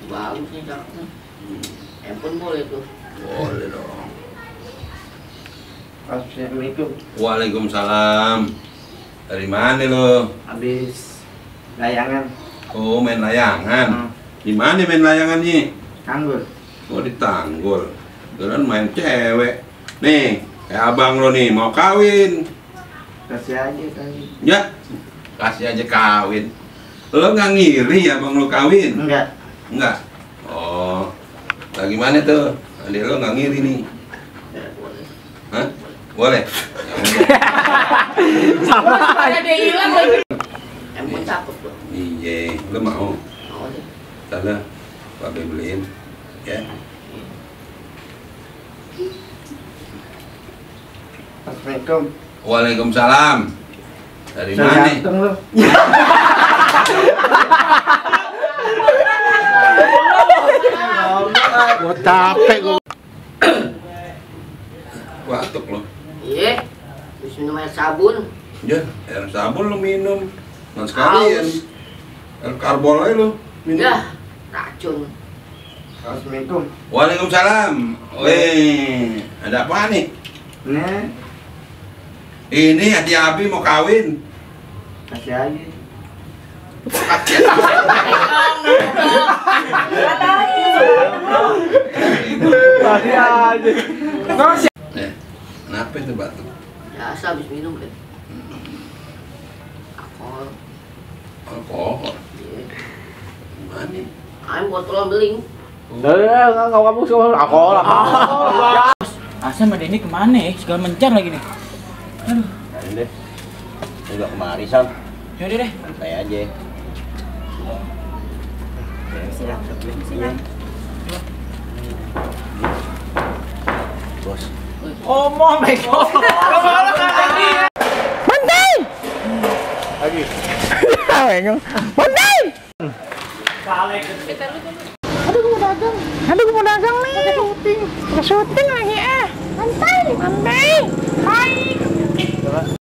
Bagus nih cakepnya. Handphone boleh tuh. Boleh dong. Assalamualaikum. Waalaikumsalam. Dari mana lo? Habis layangan. Oh, main layangan. Di mana main layangannya? Tanggul. Oh, di Tanggul. Kalian main cewek. Nih, kayak abang lo nih mau kawin. Kasih aja tadi. Ya, kasih aja kawin. Lo nggak ngiri ya abang lo kawin? Enggak. Enggak. Oh, lagi mana tuh? Adik lo nggak ngiri nih? Ya, boleh. Hah? Boleh? Ya udah. Sama aja dia hilang lagi. Handphone cakep tuh. Iya, lo mau? Mau deh. Sana, Babe beliin. Ya. Assalamualaikum. Waalaikumsalam. Dari mana? Ganteng lu. Gua capek gua. Batuk lo. Iya. Terus minum air sabun. Ya, air sabun lo minum. Nah sekalian. Air karbol aja lo minum. Ya, racun. Assalamualaikum. Waalaikumsalam. Wih, ada apa nih? Nih, Ini hati Abi mau kawin. kasih aja. Kasih aja. Kenapa itu batuk? Biasa habis minum kan. Alkohol. Alkohol. Iya. Gimana? Ayo botol beling. Enggak kamu semua alkohol. Asal sama Denny kemana ya? Segala mencar lagi nih. Aduh. Ini deh. Juga kemari Sam. Yaudah deh. Santai aja. Bos. Oh my god. Kalau Denny. Bantai. Lagi. Bantai. Aduh gue mau dagang nih. Syuting lagi Bantai. Hai.